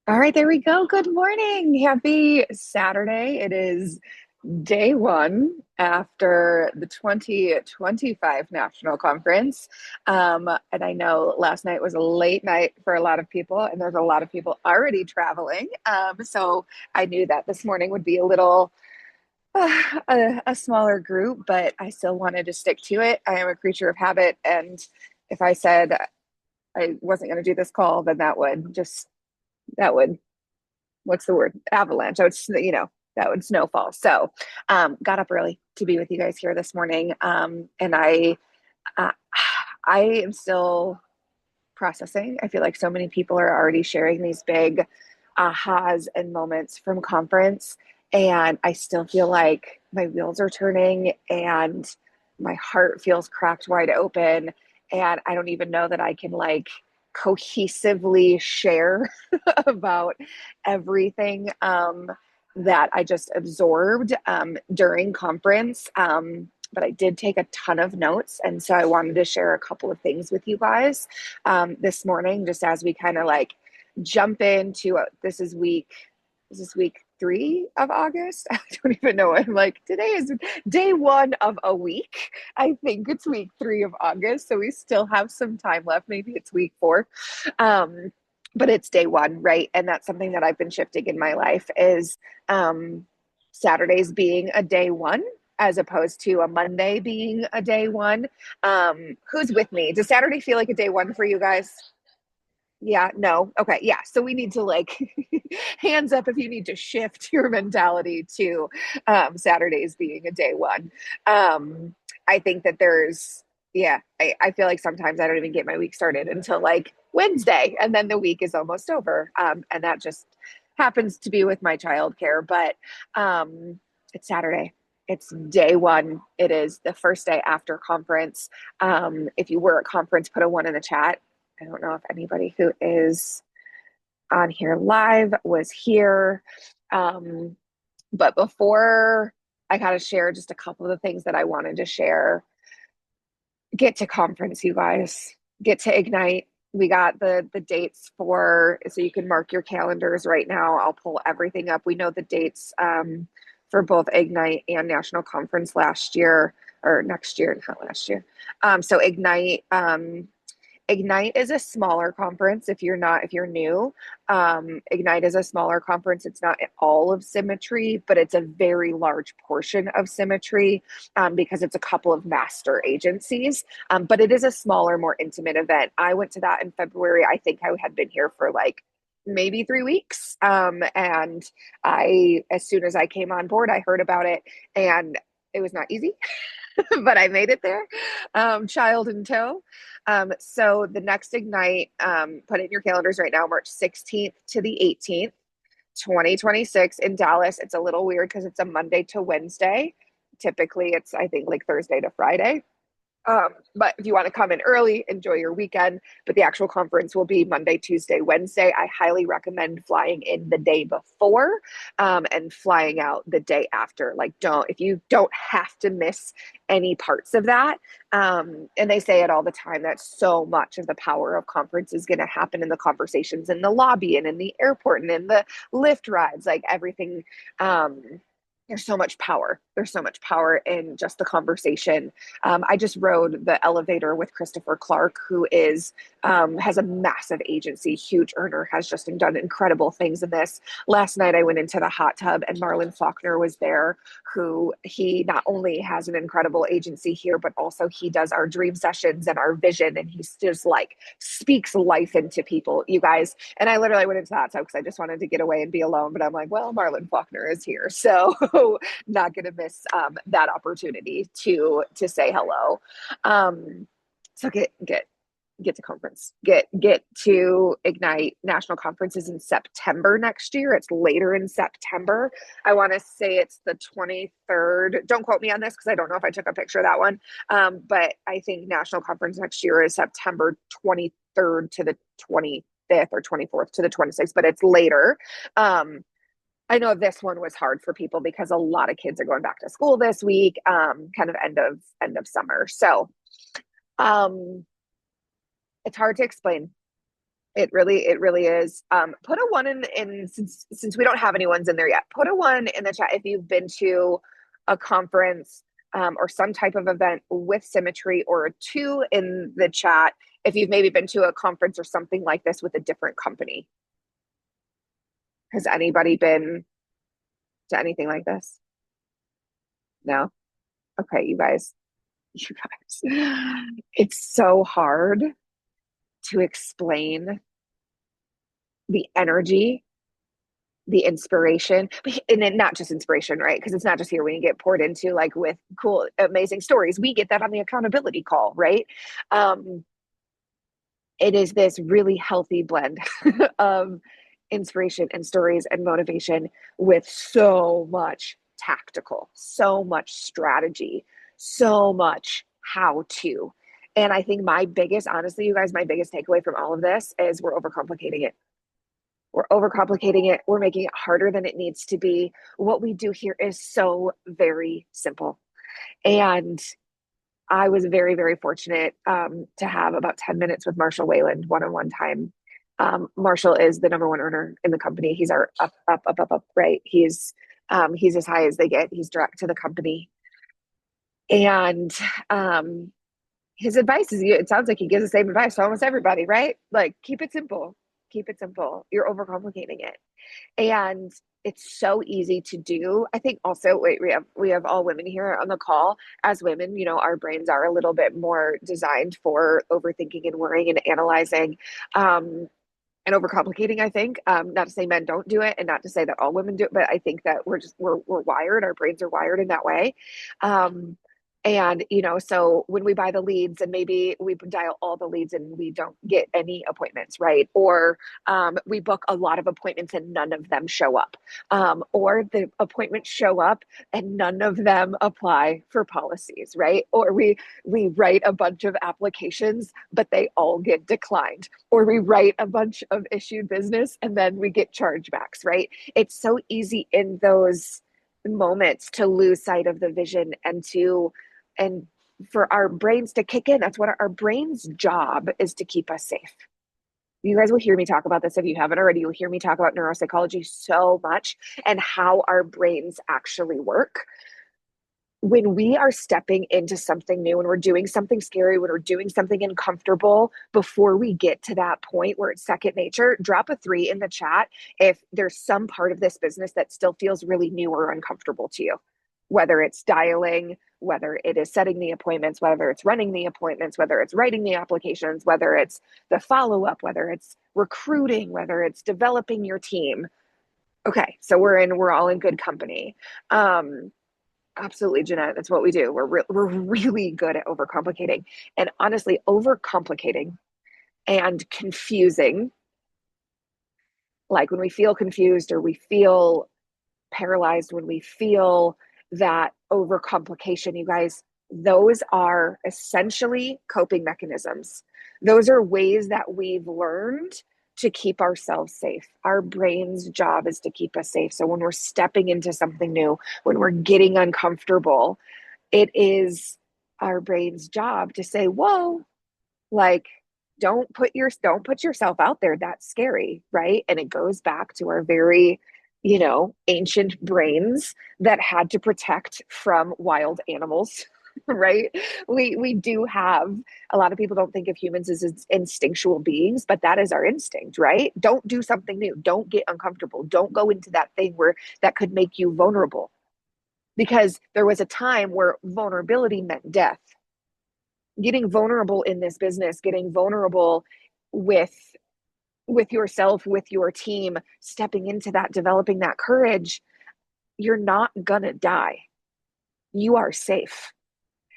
All right, there we go. Good morning. Happy Saturday. It is day one after the 2025 National Conference. And I know last night was a late night for a lot of people, and there's a lot of people already traveling. So I knew that this morning would be a little a smaller group, but I still wanted to stick to it. I am a creature of habit, and if I said I wasn't going to do this call, then that would what's the word? Avalanche. I would, that would snowfall. So, got up early to be with you guys here this morning. And uh, I am still processing. I feel like so many people are already sharing these big ahas and moments from conference. And I still feel like my wheels are turning and my heart feels cracked wide open. And I don't even know that I can cohesively share about everything that I just absorbed during conference. But I did take a ton of notes. And so I wanted to share a couple of things with you guys this morning, just as we kind of jump into this is week 3 of August. I don't even know. I'm like, today is day one of a week. I think it's week 3 of August. So we still have some time left. Maybe it's week 4. Um, but it's day one, right? And that's something that I've been shifting in my life is Saturdays being a day one as opposed to a Monday being a day one. Who's with me? Does Saturday feel like a day one for you guys? Yeah, no. Okay, yeah. So we need to hands up if you need to shift your mentality to Saturdays being a day one. I think that yeah, I feel like sometimes I don't even get my week started until Wednesday, and then the week is almost over. And that just happens to be with my childcare, but it's Saturday. It's day one. It is the first day after conference. If you were at conference, put a 1 in the chat. I don't know if anybody who is on here live was here. But before I kind of share just a couple of the things that I wanted to share, get to conference, you guys. Get to Ignite. We got the dates so you can mark your calendars right now. I'll pull everything up. We know the dates for both Ignite and National Conference last year or next year, not last year. So Ignite is a smaller conference if you're new. Ignite is a smaller conference. It's not all of Symmetry, but it's a very large portion of Symmetry because it's a couple of master agencies. But it is a smaller, more intimate event. I went to that in February. I think I had been here for maybe 3 weeks. And as soon as I came on board, I heard about it, and it was not easy. But I made it there, child in tow. So the next Ignite, put it in your calendars right now, March 16th to the 18th, 2026 in Dallas. It's a little weird because it's a Monday to Wednesday. Typically, it's, I think, Thursday to Friday. But if you want to come in early, enjoy your weekend. But the actual conference will be Monday, Tuesday, Wednesday. I highly recommend flying in the day before and flying out the day after. If you don't have to miss any parts of that. And they say it all the time that so much of the power of conference is going to happen in the conversations in the lobby and in the airport and in the lift rides, everything. There's so much power. There's so much power in just the conversation. I just rode the elevator with Christopher Clark, who has a massive agency, huge earner, has just done incredible things in this. Last night I went into the hot tub and Marlon Faulkner was there, who he not only has an incredible agency here, but also he does our dream sessions and our vision. And he's just speaks life into people, you guys. And I literally went into that tub because I just wanted to get away and be alone. But I'm like, well, Marlon Faulkner is here. So not going to miss that opportunity to say hello. So get to conference, get to Ignite. National Conference is in September next year. It's later in September. I want to say it's the 23rd. Don't quote me on this because I don't know if I took a picture of that one. But I think National Conference next year is September 23rd to the 25th or 24th to the 26th, but it's later. I know this one was hard for people because a lot of kids are going back to school this week, kind of end of summer. So it's hard to explain. It really is. Put a one in since we don't have any ones in there yet. Put a one in the chat if you've been to a conference or some type of event with symmetry, or a two in the chat if you've maybe been to a conference or something like this with a different company. Has anybody been to anything like this? No? Okay, you guys. It's so hard to explain the energy, the inspiration, and then not just inspiration, right? Because it's not just here when you get poured into like with cool, amazing stories. We get that on the accountability call, right? Um, it is this really healthy blend of inspiration and stories and motivation with so much tactical, so much strategy, so much how to. And I think my biggest, honestly, you guys, my biggest takeaway from all of this is we're overcomplicating it. We're overcomplicating it. We're making it harder than it needs to be. What we do here is so very simple. And I was very, very fortunate to have about 10 minutes with Marshall Wayland one on one time. Marshall is the number one earner in the company. He's our up, right? He's as high as they get. He's direct to the company. And his advice is, it sounds like he gives the same advice to almost everybody, right? Like, keep it simple. Keep it simple. You're overcomplicating it. And it's so easy to do. I think also we have all women here on the call. As women, our brains are a little bit more designed for overthinking and worrying and analyzing. And overcomplicating, I think. Not to say men don't do it, and not to say that all women do it, but I think that we're wired, our brains are wired in that way. And so when we buy the leads and maybe we dial all the leads and we don't get any appointments, right? Or we book a lot of appointments and none of them show up. Or the appointments show up and none of them apply for policies, right? Or we write a bunch of applications, but they all get declined. Or we write a bunch of issued business and then we get chargebacks, right? It's so easy in those moments to lose sight of the vision and for our brains to kick in. That's what our brain's job is, to keep us safe. You guys will hear me talk about this. If you haven't already, you'll hear me talk about neuropsychology so much and how our brains actually work. When we are stepping into something new, when we're doing something scary, when we're doing something uncomfortable, before we get to that point where it's second nature, drop a 3 in the chat if there's some part of this business that still feels really new or uncomfortable to you. Whether it's dialing, whether it is setting the appointments, whether it's running the appointments, whether it's writing the applications, whether it's the follow-up, whether it's recruiting, whether it's developing your team. Okay, so we're all in good company. Absolutely, Jeanette. That's what we do. We're really good at overcomplicating, and honestly, overcomplicating and confusing. Like when we feel confused or we feel paralyzed, when we feel that overcomplication, you guys, those are essentially coping mechanisms. Those are ways that we've learned to keep ourselves safe. Our brain's job is to keep us safe. So when we're stepping into something new, when we're getting uncomfortable, it is our brain's job to say, whoa, like, don't put yourself out there. That's scary, right? And it goes back to our very ancient brains that had to protect from wild animals. Right? We do have, a lot of people don't think of humans as instinctual beings, but that is our instinct, right? Don't do something new. Don't get uncomfortable. Don't go into that thing where that could make you vulnerable. Because there was a time where vulnerability meant death. Getting vulnerable in this business, getting vulnerable with yourself, with your team, stepping into that, developing that courage, you're not gonna die. You are safe.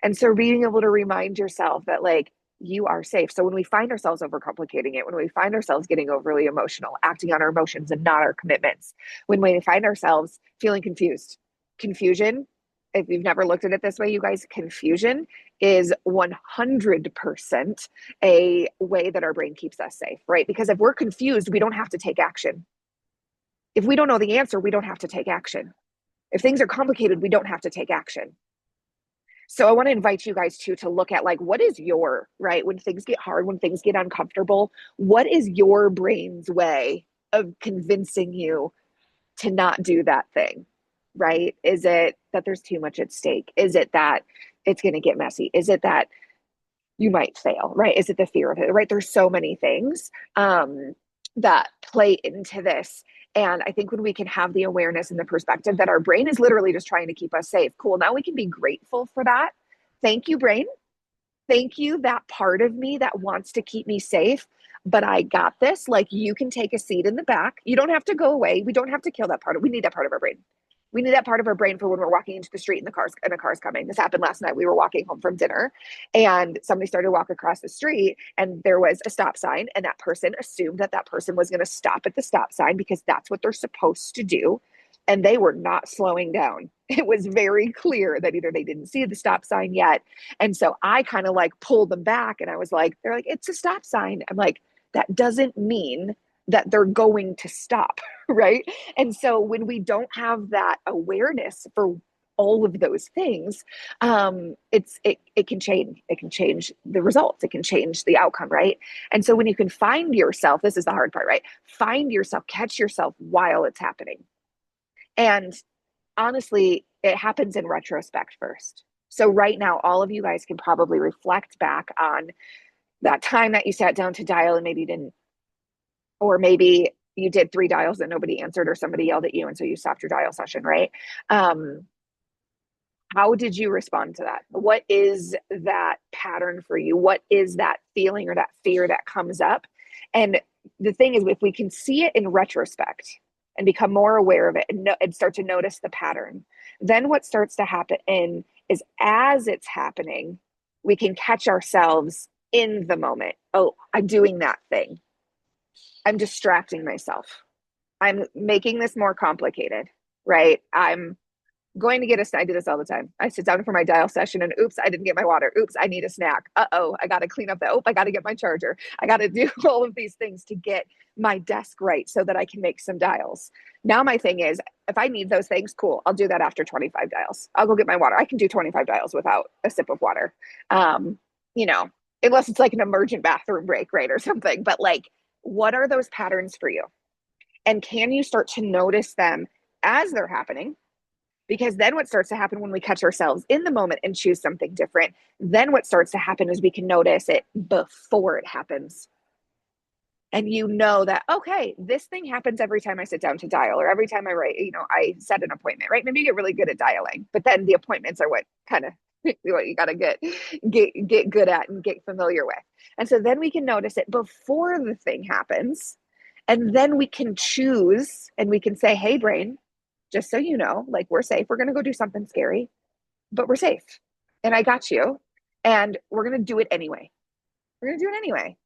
And so being able to remind yourself that, like, you are safe. So when we find ourselves overcomplicating it, when we find ourselves getting overly emotional, acting on our emotions and not our commitments, when we find ourselves feeling confused, confusion, if you've never looked at it this way, you guys, confusion is 100% a way that our brain keeps us safe, right? Because if we're confused, we don't have to take action. If we don't know the answer, we don't have to take action. If things are complicated, we don't have to take action. So I want to invite you guys to look at like what is your, right? When things get hard, when things get uncomfortable, what is your brain's way of convincing you to not do that thing? Right? Is it that there's too much at stake? Is it that it's going to get messy? Is it that you might fail, right? Is it the fear of it, right? There's so many things that play into this. And I think when we can have the awareness and the perspective that our brain is literally just trying to keep us safe, cool. Now we can be grateful for that. Thank you, brain. Thank you, that part of me that wants to keep me safe. But I got this. Like you can take a seat in the back. You don't have to go away. We don't have to kill that part. We need that part of our brain. We need that part of our brain for when we're walking into the street and a car's coming. This happened last night. We were walking home from dinner and somebody started to walk across the street and there was a stop sign and that person assumed that that person was going to stop at the stop sign because that's what they're supposed to do. And they were not slowing down. It was very clear that either they didn't see the stop sign yet. And so I kind of like pulled them back and I was like, they're like, it's a stop sign. I'm like, that doesn't mean that they're going to stop. Right. And so when we don't have that awareness for all of those things, it can change. It can change the results. It can change the outcome. Right. And so when you can find yourself, this is the hard part, right? Find yourself, catch yourself while it's happening. And honestly, it happens in retrospect first. So right now, all of you guys can probably reflect back on that time that you sat down to dial and maybe you didn't, or maybe you did 3 dials and nobody answered or somebody yelled at you and so you stopped your dial session, right? How did you respond to that? What is that pattern for you? What is that feeling or that fear that comes up? And the thing is, if we can see it in retrospect and become more aware of it and start to notice the pattern, then what starts to happen is as it's happening, we can catch ourselves in the moment. Oh, I'm doing that thing. I'm distracting myself. I'm making this more complicated, right? I'm going to get I do this all the time. I sit down for my dial session and oops, I didn't get my water. Oops, I need a snack. Uh-oh, I got to clean up the, I got to get my charger. I got to do all of these things to get my desk right so that I can make some dials. Now my thing is, if I need those things, cool. I'll do that after 25 dials. I'll go get my water. I can do 25 dials without a sip of water. Um, you know, unless it's like an emergent bathroom break, right? Or something. But like, what are those patterns for you? And can you start to notice them as they're happening? Because then what starts to happen when we catch ourselves in the moment and choose something different, then what starts to happen is we can notice it before it happens. And you know that, okay, this thing happens every time I sit down to dial or every time I write, I set an appointment, right? Maybe you get really good at dialing, but then the appointments are what kind of what you got to get good at and get familiar with. And so then we can notice it before the thing happens. And then we can choose and we can say, hey, brain, just so you know, like we're safe. We're going to go do something scary, but we're safe. And I got you. And we're going to do it anyway. We're going to do it anyway.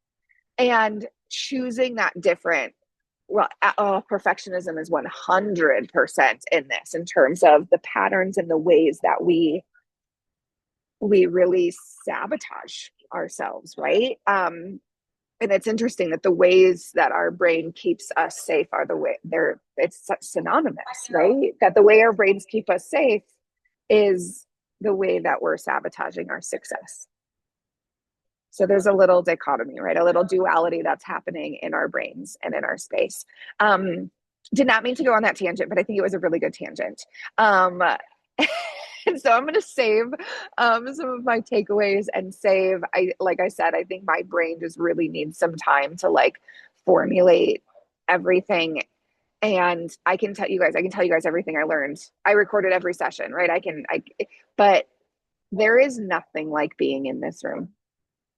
And choosing that different, well, perfectionism is 100% in this in terms of the patterns and the ways that we really sabotage ourselves, right? And it's interesting that the ways that our brain keeps us safe are the way it's synonymous, right? That the way our brains keep us safe is the way that we're sabotaging our success. So there's a little dichotomy, right? A little duality that's happening in our brains and in our space. Did not mean to go on that tangent, but I think it was a really good tangent. And so I'm going to save some of my takeaways and like I said, I think my brain just really needs some time to like formulate everything. And I can tell you guys everything I learned. I recorded every session, right? But there is nothing like being in this room.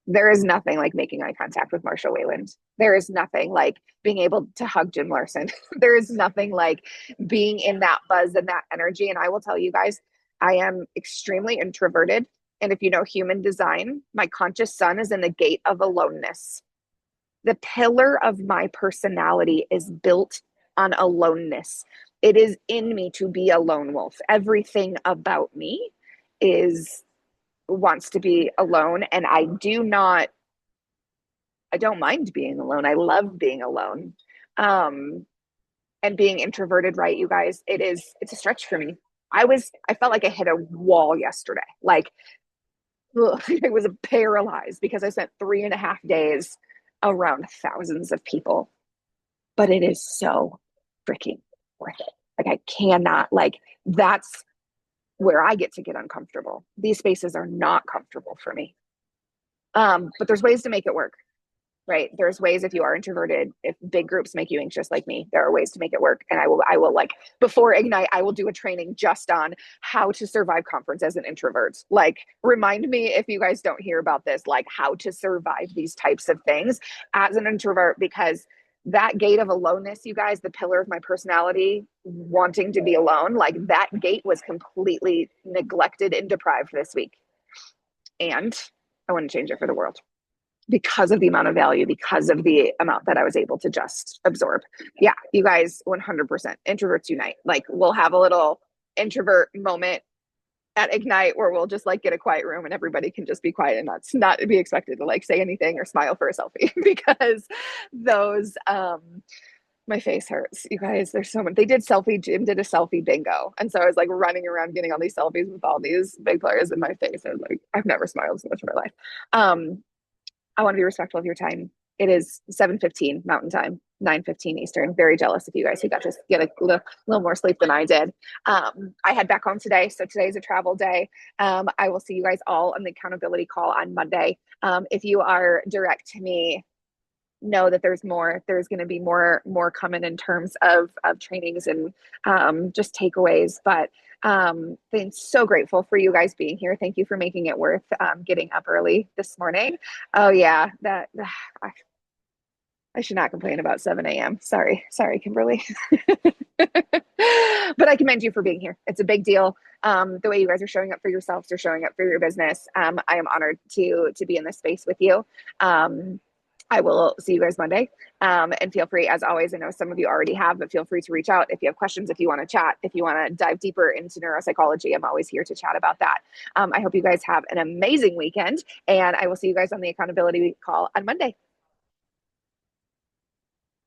There is nothing like making eye contact with Marshall Wayland. There is nothing like being able to hug Jim Larson. There is nothing like being in that buzz and that energy. And I will tell you guys, I am extremely introverted. And if you know human design, my conscious sun is in the gate of aloneness. The pillar of my personality is built on aloneness. It is in me to be a lone wolf. Everything about me wants to be alone. And I don't mind being alone. I love being alone. And being introverted, right, you guys, it's a stretch for me. I felt like I hit a wall yesterday. Like, ugh, I was paralyzed because I spent 3.5 days around thousands of people, but it is so freaking worth it. Like, I cannot, like, that's where I get uncomfortable. These spaces are not comfortable for me. But there's ways to make it work, right? There's ways if you are introverted, if big groups make you anxious like me, there are ways to make it work. And I will like before Ignite, I will do a training just on how to survive conference as an introvert. Like remind me if you guys don't hear about this, like how to survive these types of things as an introvert, because that gate of aloneness, you guys, the pillar of my personality, wanting to be alone, like that gate was completely neglected and deprived this week. And I want to change it for the world because of the amount of value, because of the amount that I was able to just absorb. Yeah, you guys, 100% introverts unite. Like we'll have a little introvert moment at Ignite where we'll just like get a quiet room and everybody can just be quiet and not be expected to like say anything or smile for a selfie because those my face hurts. You guys, there's so much. They did Jim did a selfie bingo. And so I was like running around getting all these selfies with all these big players in my face. I was like, I've never smiled so much in my life. I want to be respectful of your time. It is 7:15 Mountain Time, 9:15 Eastern. Very jealous of you guys who got to get a little more sleep than I did. I head back home today, so today's a travel day. I will see you guys all on the accountability call on Monday. If you are direct to me, know that there's more. There's going to be more coming in terms of trainings and just takeaways. But been so grateful for you guys being here. Thank you for making it worth getting up early this morning. Oh yeah, that I should not complain about 7 a.m. Sorry, Kimberly. But I commend you for being here. It's a big deal. The way you guys are showing up for yourselves, you're showing up for your business. I am honored to be in this space with you. I will see you guys Monday. And feel free, as always, I know some of you already have, but feel free to reach out if you have questions, if you want to chat, if you want to dive deeper into neuropsychology. I'm always here to chat about that. I hope you guys have an amazing weekend, and I will see you guys on the accountability call on Monday.